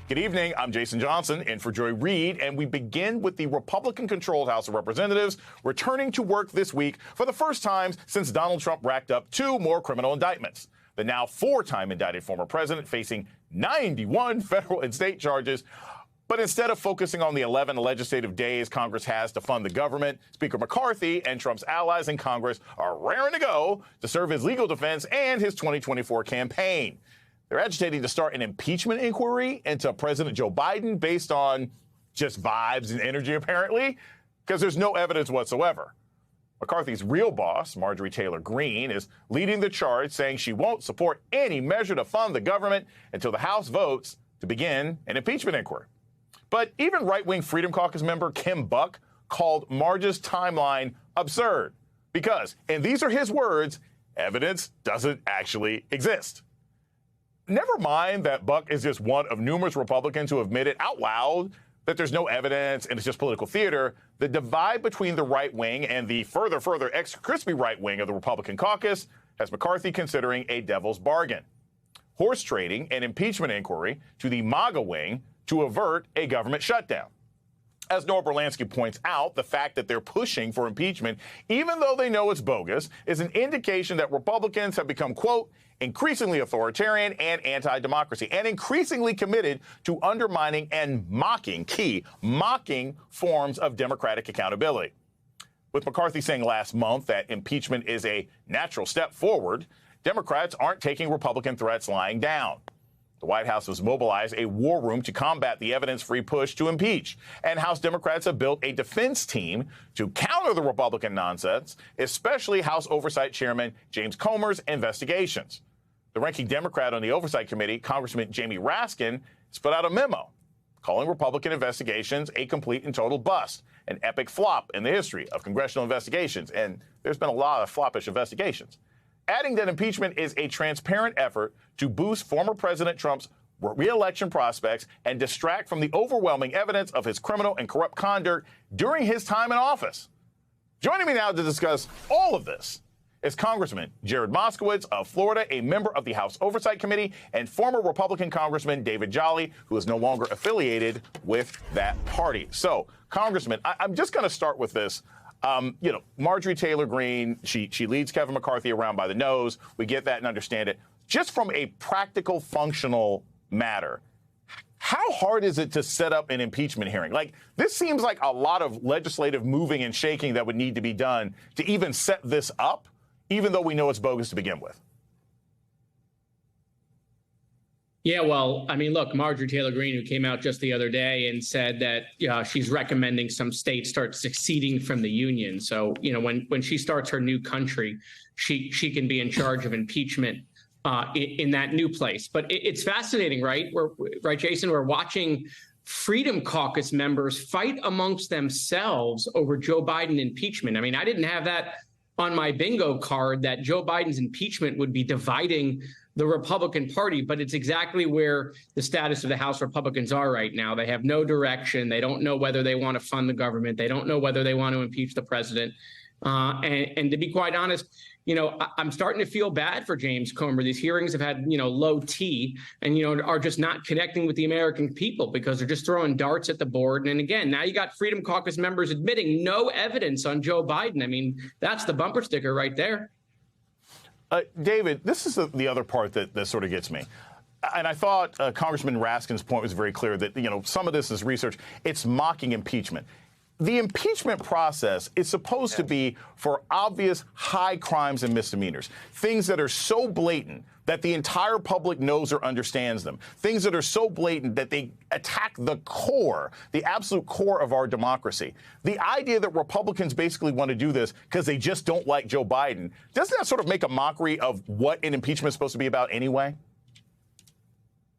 Good evening. I'm Jason Johnson in for Joy Reid, and we begin with the Republican-controlled House of Representatives returning to work this week for the first time since Donald Trump racked up 2 more criminal indictments. The now 4-time indicted former president facing 91 federal and state charges. But instead of focusing on the 11 legislative days Congress has to fund the government, Speaker McCarthy and Trump's allies in Congress are raring to go to serve his legal defense and his 2024 campaign. They're agitating to start an impeachment inquiry into President Joe Biden based on just vibes and energy, apparently, because there's no evidence whatsoever. McCarthy's real boss, Marjorie Taylor Greene, is leading the charge, saying she won't support any measure to fund the government until the House votes to begin an impeachment inquiry. But even right-wing Freedom Caucus member Kim Buck called Marge's timeline absurd because, and these are his words, evidence doesn't actually exist. Never mind that Buck is just one of numerous Republicans who admitted out loud that there's no evidence and it's just political theater. The divide between the right wing and the further extra crispy right wing of the Republican caucus has McCarthy considering a devil's bargain. Horse trading an impeachment inquiry to the MAGA wing to avert a government shutdown. As Noah Berlansky points out, the fact that they're pushing for impeachment, even though they know it's bogus, is an indication that Republicans have become, quote, increasingly authoritarian and anti-democracy, and increasingly committed to undermining and mocking forms of democratic accountability. With McCarthy saying last month that impeachment is a natural step forward, Democrats aren't taking Republican threats lying down. The White House has mobilized a war room to combat the evidence-free push to impeach, and House Democrats have built a defense team to counter the Republican nonsense, especially House Oversight Chairman James Comer's investigations. The ranking Democrat on the Oversight Committee, Congressman Jamie Raskin, has put out a memo calling Republican investigations a complete and total bust, an epic flop in the history of congressional investigations, and there's been a lot of floppish investigations. Adding that impeachment is a transparent effort to boost former President Trump's re-election prospects and distract from the overwhelming evidence of his criminal and corrupt conduct during his time in office. Joining me now to discuss all of this is Congressman Jared Moskowitz of Florida, a member of the House Oversight Committee, and former Republican Congressman David Jolly, who is no longer affiliated with that party. So, Congressman, I'm just going to start with this. Marjorie Taylor Greene, she leads Kevin McCarthy around by the nose. We get that and understand it. Just from a practical, functional matter, how hard is it to set up an impeachment hearing? Like, this seems like a lot of legislative moving and shaking that would need to be done to even set this up, even though we know it's bogus to begin with. Yeah, well, I mean, look, Marjorie Taylor Greene, who came out just the other day and said that she's recommending some states start seceding from the union. So, when she starts her new country, she can be in charge of impeachment in that new place. But it's fascinating, right? Right, Jason? We're watching Freedom Caucus members fight amongst themselves over Joe Biden impeachment. I mean, I didn't have that on my bingo card that Joe Biden's impeachment would be dividing the Republican Party, but it's exactly where the status of the House Republicans are right now. They have no direction. They don't know whether they want to fund the government. They don't know whether they want to impeach the president. And to be quite honest, I'm starting to feel bad for James Comer. These hearings have had, low T and, are just not connecting with the American people because they're just throwing darts at the board. And again, now you got Freedom Caucus members admitting no evidence on Joe Biden. I mean, that's the bumper sticker right there. David, this is the other part that sort of gets me. And I thought Congressman Raskin's point was very clear that, some of this is research. It's mocking impeachment. The impeachment process is supposed to be for obvious high crimes and misdemeanors, things that are so blatant that the entire public knows or understands them, things that are so blatant that they attack the core, the absolute core of our democracy. The idea that Republicans basically want to do this because they just don't like Joe Biden, doesn't that sort of make a mockery of what an impeachment is supposed to be about anyway?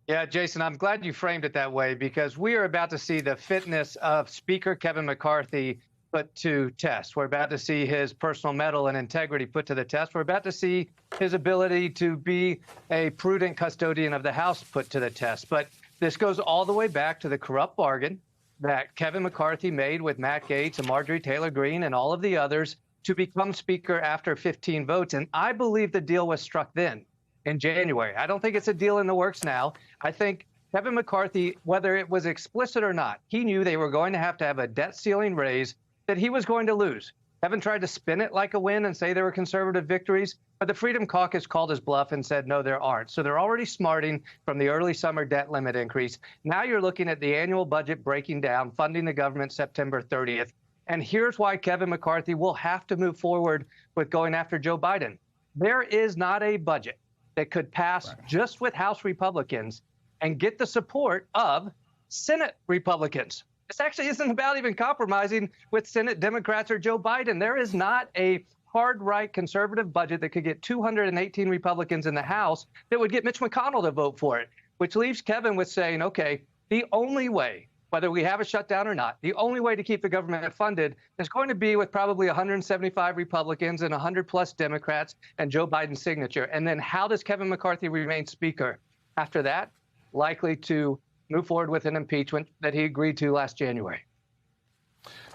Yeah, Jason, I'm glad you framed it that way because we are about to see the fitness of Speaker Kevin McCarthy put to test. We're about to see his personal mettle and integrity put to the test. We're about to see his ability to be a prudent custodian of the House put to the test. But this goes all the way back to the corrupt bargain that Kevin McCarthy made with Matt Gaetz and Marjorie Taylor Greene and all of the others to become Speaker after 15 votes. And I believe the deal was struck then in January. I don't think it's a deal in the works now. I think Kevin McCarthy, whether it was explicit or not, he knew they were going to have a debt ceiling raise that he was going to lose. Kevin tried to spin it like a win and say there were conservative victories, but the Freedom Caucus called his bluff and said, no, there aren't. So they're already smarting from the early summer debt limit increase. Now you're looking at the annual budget breaking down, funding the government September 30th. And here's why Kevin McCarthy will have to move forward with going after Joe Biden. There is not a budget that could pass just with House Republicans and get the support of Senate Republicans. This actually isn't about even compromising with Senate Democrats or Joe Biden. There is not a hard right conservative budget that could get 218 Republicans in the House that would get Mitch McConnell to vote for it, which leaves Kevin with saying, okay, the only way, whether we have a shutdown or not, the only way to keep the government funded is going to be with probably 175 Republicans and 100 plus Democrats and Joe Biden's signature. And then how does Kevin McCarthy remain Speaker after that? Likely to move forward with an impeachment that he agreed to last January.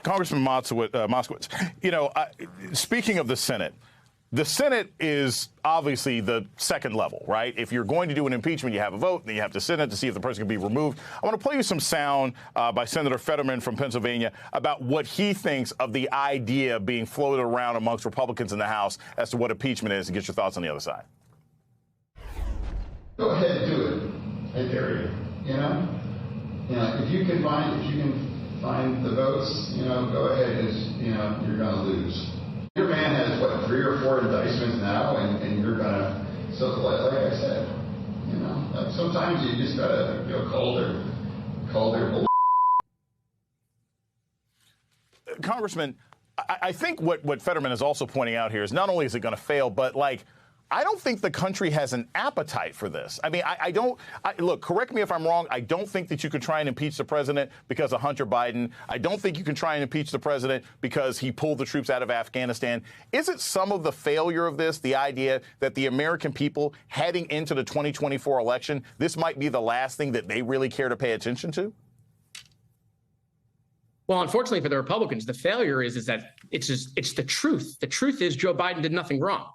Congressman Moskowitz, speaking of the Senate is obviously the second level, right? If you're going to do an impeachment, you have a vote, then you have the Senate to see if the person can be removed. I want to play you some sound by Senator Fetterman from Pennsylvania about what he thinks of the idea being floated around amongst Republicans in the House as to what impeachment is, and get your thoughts on the other side. Go ahead and do it. I dare you. If you can find the votes, go ahead. You're going to lose. Your man has what, 3 or 4 indictments now, and you're going to. So like I said, sometimes you just got to call their bull. Congressman, I think what Fetterman is also pointing out here is not only is it going to fail, but I don't think the country has an appetite for this. I mean, look, correct me if I'm wrong. I don't think that you could try and impeach the president because of Hunter Biden. I don't think you can try and impeach the president because he pulled the troops out of Afghanistan. Is it some of the failure of this, the idea that the American people heading into the 2024 election, this might be the last thing that they really care to pay attention to? Well, unfortunately for the Republicans, the failure is that it's the truth. The truth is Joe Biden did nothing wrong.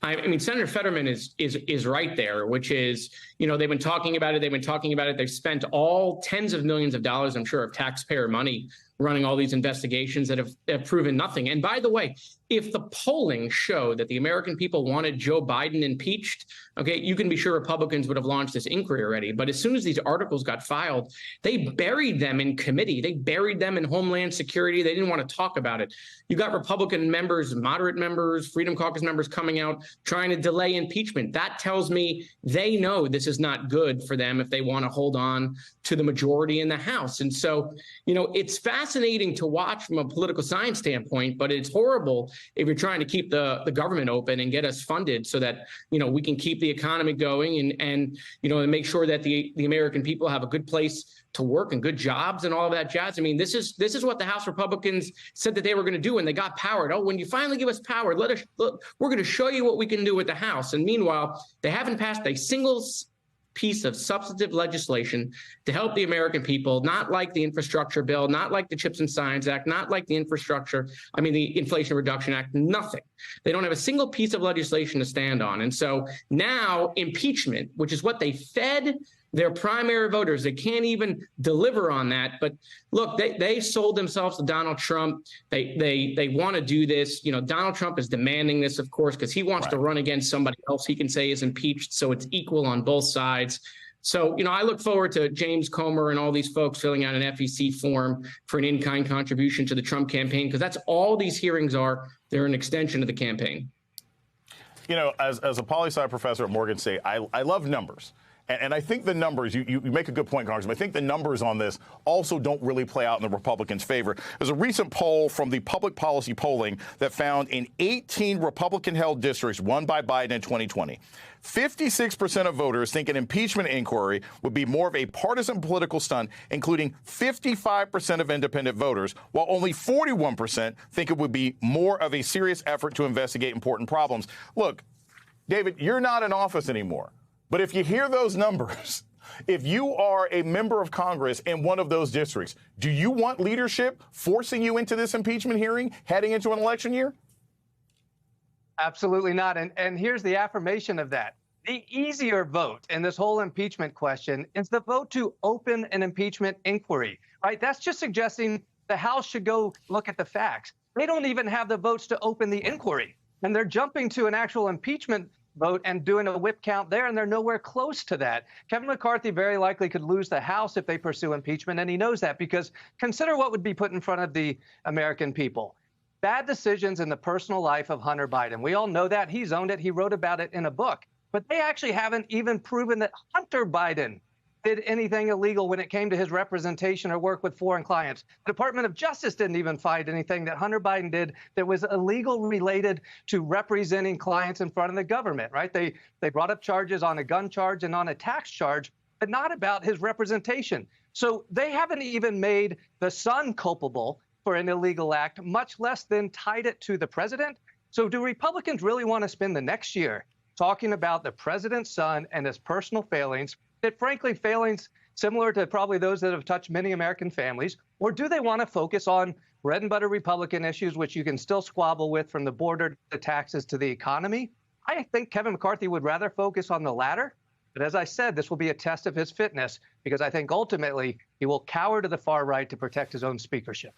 I mean, Senator Fetterman is right there, which is, they've been talking about it. They've spent all tens of millions of dollars, I'm sure, of taxpayer money running all these investigations that have proven nothing. And by the way, if the polling showed that the American people wanted Joe Biden impeached, okay, you can be sure Republicans would have launched this inquiry already. But as soon as these articles got filed, they buried them in committee. They buried them in Homeland Security. They didn't want to talk about it. You got Republican members, moderate members, Freedom Caucus members coming out trying to delay impeachment. That tells me they know this is not good for them if they want to hold on to the majority in the House. And so, it's fascinating to watch from a political science standpoint, but it's horrible if you're trying to keep the government open and get us funded so that, we can keep the economy going and make sure that the American people have a good place to work and good jobs and all of that jazz. I mean, this is what the House Republicans said that they were going to do when they got power. Oh, when you finally give us power, we're going to show you what we can do with the House. And meanwhile, they haven't passed a single piece of substantive legislation to help the American people, not like the infrastructure bill, not like the CHIPS and Science Act, not like the the Inflation Reduction Act, nothing. They don't have a single piece of legislation to stand on. And so now impeachment, which is what they fed their primary voters, they can't even deliver on that. But look, they sold themselves to Donald Trump. They want to do this. Donald Trump is demanding this, of course, because he wants to run against somebody else he can say is impeached. So it's equal on both sides. So, I look forward to James Comer and all these folks filling out an FEC form for an in-kind contribution to the Trump campaign, because that's all these hearings are. They're an extension of the campaign. As a poli-sci professor at Morgan State, I love numbers. And I think the numbers, you make a good point, Congressman. I think the numbers on this also don't really play out in the Republicans' favor. There's a recent poll from the Public Policy Polling that found in 18 Republican-held districts won by Biden in 2020, 56% of voters think an impeachment inquiry would be more of a partisan political stunt, including 55% of independent voters, while only 41% think it would be more of a serious effort to investigate important problems. Look, David, you're not in office anymore. But if you hear those numbers, if you are a member of Congress in one of those districts, do you want leadership forcing you into this impeachment hearing heading into an election year? Absolutely not. And here's the affirmation of that. The easier vote in this whole impeachment question is the vote to open an impeachment inquiry, right? That's just suggesting the House should go look at the facts. They don't even have the votes to open the inquiry, and they're jumping to an actual impeachment vote and doing a whip count there, and they're nowhere close to that. Kevin McCarthy very likely could lose the House if they pursue impeachment, and he knows that, because consider what would be put in front of the American people. Bad decisions in the personal life of Hunter Biden. We all know that. He's owned it. He wrote about it in a book. But they actually haven't even proven that Hunter Biden did anything illegal when it came to his representation or work with foreign clients. The Department of Justice didn't even find anything that Hunter Biden did that was illegal related to representing clients in front of the government, right? They brought up charges on a gun charge and on a tax charge, but not about his representation. So they haven't even made the son culpable for an illegal act, much less than tied it to the president. So do Republicans really want to spend the next year talking about the president's son and his personal failings, that frankly, failings similar to probably those that have touched many American families? Or do they want to focus on bread and butter Republican issues, which you can still squabble with, from the border to taxes to the economy? I think Kevin McCarthy would rather focus on the latter. But as I said, this will be a test of his fitness, because I think ultimately he will cower to the far right to protect his own speakership.